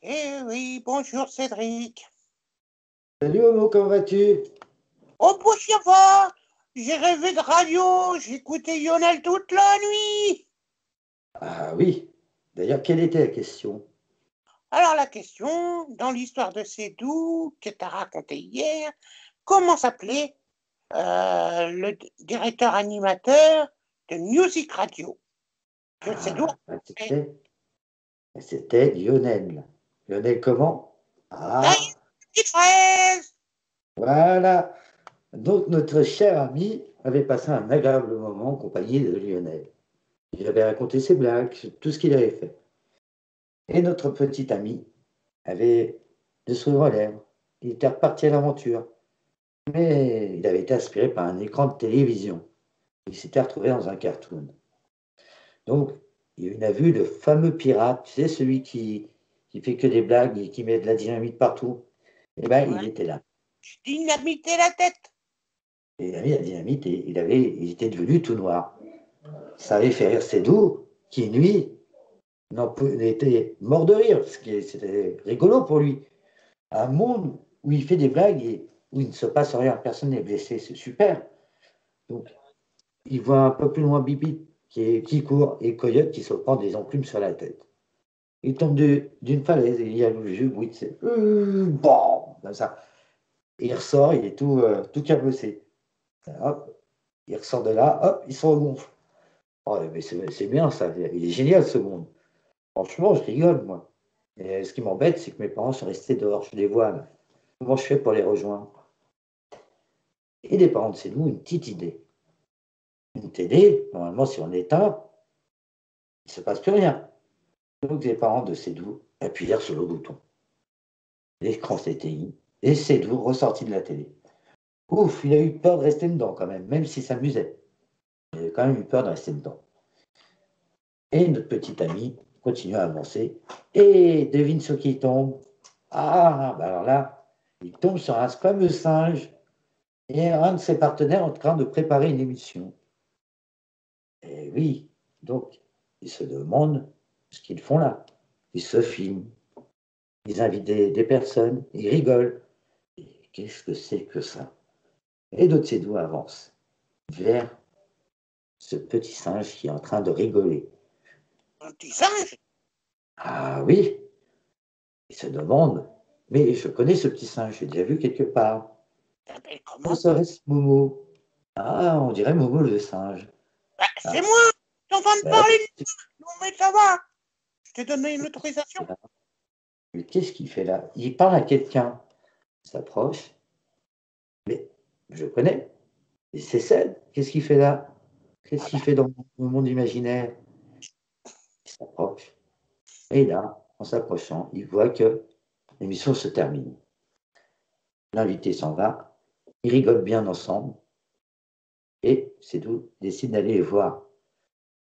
Eh oui, bonjour Cédric. Salut Homo, comment vas-tu? Oh, bah, ça va. J'ai rêvé de radio, j'ai écouté Lionel toute la nuit. Ah oui, d'ailleurs, quelle était la question? Alors la question, dans l'histoire de Sédou, que t'as raconté hier, comment s'appelait le directeur animateur de Music Radio que Sédou Ah, a fait. c'était Lionel. Lionel comment? Taille, Ah, petite fraise. voilà. Donc notre cher ami avait passé un agréable moment en compagnie de Lionel. Il avait raconté ses blagues, tout ce qu'il avait fait. Et notre petit ami avait le sourire aux lèvres. Il était reparti à l'aventure. Mais il avait été inspiré par un écran de télévision. Il s'était retrouvé dans un cartoon. Donc, il a vu le fameux pirate, tu sais, celui qui fait que des blagues et qui met de la dynamite partout. Eh bien, Ouais, il était là. je dynamitais la tête. Et il a mis la dynamite et il était devenu tout noir. Ça avait fait rire Sédou, qui, lui, il était mort de rire, parce que c'était rigolo pour lui. Un monde où il fait des blagues et où il ne se passe rien, personne n'est blessé, c'est super. Donc, il voit un peu plus loin Bibi qui court et Coyote qui se prend des enclumes sur la tête. Il tombe d'une falaise et il y a le jeu, oui, c'est bon, comme ça. Et il ressort, il est tout cabossé. Hop, il ressort de là, hop, il se regonfle. Oh, mais c'est bien ça, il est génial ce monde. Franchement, je rigole, moi. Et ce qui m'embête, c'est que mes parents sont restés dehors, je les vois là. Comment je fais pour les rejoindre? Et les parents de chez nous, une petite idée. Une télé, normalement, si on éteint, il ne se passe plus rien. Donc les parents de Cédou appuyèrent sur le bouton. L'écran s'éteignit et Cédou ressortit de la télé. Ouf, il a eu peur de rester dedans quand même s'il s'amusait. Il a quand même eu peur de rester dedans. Et notre petit ami continue à avancer. Et devine ce qui tombe. Ah, bah alors là, il tombe sur un fameux singe et un de ses partenaires en train de préparer une émission. Et oui, donc, ils se demandent ce qu'ils font là. Ils se filment, ils invitent des personnes, ils rigolent. Et qu'est-ce que c'est que ça? Et d'autres ses doigts avancent vers ce petit singe qui est en train de rigoler. Un petit singe. Ah oui, il se demande, mais je connais ce petit singe, j'ai déjà vu quelque part. T'appelles Que comment? serait-ce Momo? Ah, on dirait Momo le singe. Bah, c'est Ah, moi. T'es en train de ben parler oui, de moi. Non, mais ça va. Je t'ai donné une autorisation. c'est là. Mais qu'est-ce qu'il fait là? Il parle à quelqu'un, il s'approche, mais je connais. Et c'est Ced, qu'est-ce qu'il fait là? Qu'est-ce Ah qu'il bah, fait dans mon monde imaginaire? Il s'approche. Et là, en s'approchant, il voit que l'émission se termine. L'invité s'en va, ils rigolent bien ensemble, et Cédou décide d'aller les voir.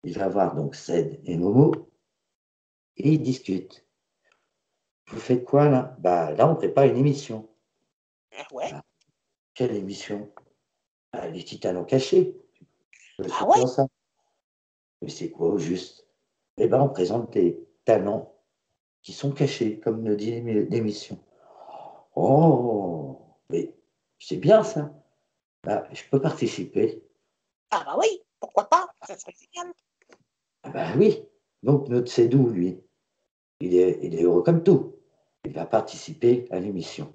Il va voir donc Ced et Momo, et ils discutent. Vous faites quoi là? Bah là, on prépare une émission. ouais. Ah, quelle émission? Ah, les petits talents cachés. Ah C'est ouais. quoi ça? Mais c'est quoi au juste? Eh ben, on présente des talents qui sont cachés, comme le dit l'émission. Oh, mais c'est bien ça. Bah, je peux participer. Ah bah oui. Pourquoi pas? Ça serait génial. Ah bah oui. Donc notre Sédou, lui, il est heureux comme tout. Il va participer à l'émission.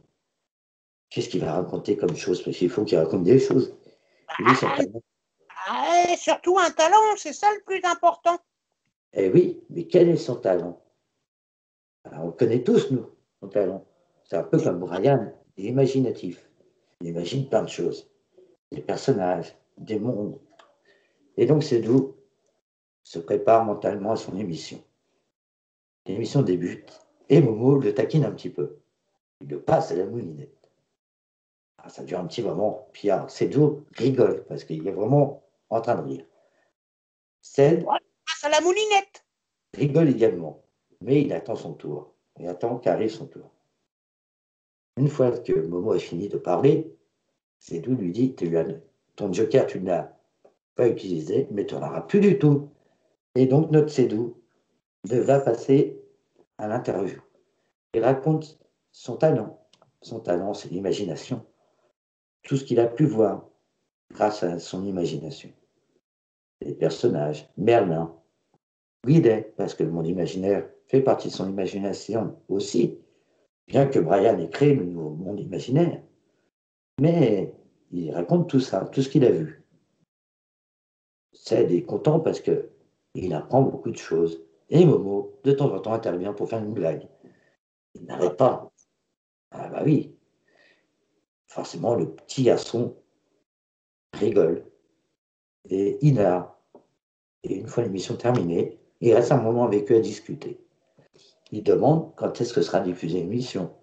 Qu'est-ce qu'il va raconter comme chose? Parce qu'il faut qu'il raconte des choses. Lui, son Ah, talent. ah, surtout un talent, c'est ça le plus important. Eh oui, mais quel est son talent? Alors, on le connaît tous, nous, son talent. C'est un peu comme Brian, il est imaginatif. Il imagine plein de choses. Des personnages, des mondes. Et donc Sédou se prépare mentalement à son émission. L'émission débute et Momo le taquine un petit peu. Il le passe à la moulinette. Ah, ça dure un petit moment. Puis Cédou rigole parce qu'il est vraiment en train de rire. Ced Voilà, passe à la moulinette. rigole également, mais il attend son tour. Il attend qu'arrive son tour. Une fois que Momo a fini de parler, Cédou lui dit ton joker, tu ne l'as pas utilisé, mais tu n'en auras plus du tout. Et donc notre Cédou devra passer à l'interview. Il raconte son talent. Son talent, c'est l'imagination. Tout ce qu'il a pu voir grâce à son imagination. Les personnages, Merlin, Guidet, parce que le monde imaginaire fait partie de son imagination aussi, bien que Brian ait créé le nouveau monde imaginaire. Mais il raconte tout ça, tout ce qu'il a vu. Ced est content parce que il apprend beaucoup de choses. Et Momo, de temps en temps, intervient pour faire une blague. Il n'arrête pas. Ah bah oui, forcément, le petit garçon rigole et inard. Et une fois l'émission terminée, il reste un moment avec eux à discuter. Il demande quand est-ce que sera diffusée l'émission.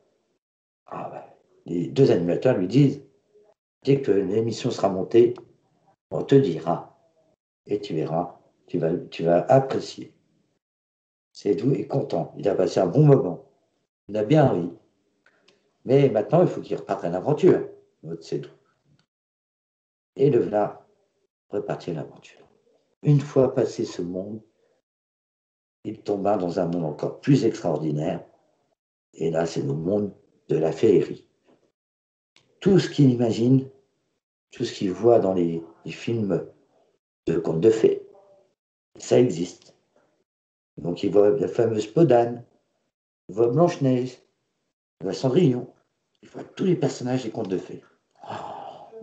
Ah bah, les deux animateurs lui disent, dès que l'émission sera montée, on te dira. Et tu verras, tu vas apprécier. Sédou est content, il a passé un bon moment. Il a bien ri. Mais maintenant, il faut qu'il reparte à l'aventure, notre Sédou. Et le voilà reparti à l'aventure. Une fois passé ce monde, il tomba dans un monde encore plus extraordinaire. Et là, c'est le monde de la féerie. Tout ce qu'il imagine, tout ce qu'il voit dans les films de contes de fées, ça existe. Donc il voit la fameuse Podane, il voit Blanche-Neige, il voit Cendrillon, il voit tous les personnages des contes de fées.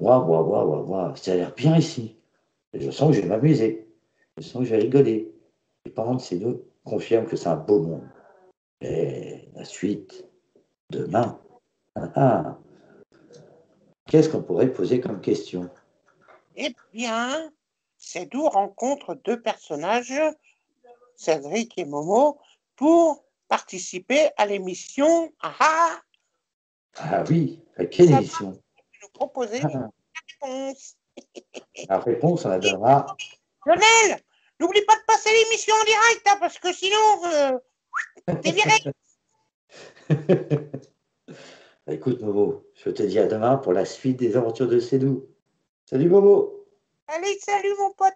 Waouh, waouh, waouh, waouh, waouh, ça a l'air bien ici. Et je sens que je vais m'amuser, je sens que je vais rigoler. Les parents de ces deux confirment que c'est un beau monde. Et la suite, demain, ah, ah, qu'est-ce qu'on pourrait poser comme question? Eh bien, Sédou rencontre deux personnages, Cédric et Momo, pour participer à l'émission. Ah ah, Ah oui, à quelle ça va émission? nous proposer Ah, une réponse. la réponse, on la donnera. Lionel, n'oublie pas de passer l'émission en direct, hein, parce que sinon, t'es viré. Écoute, Momo, je te dis à demain pour la suite des aventures de Sédou. Salut, Momo! Allez, salut mon pote.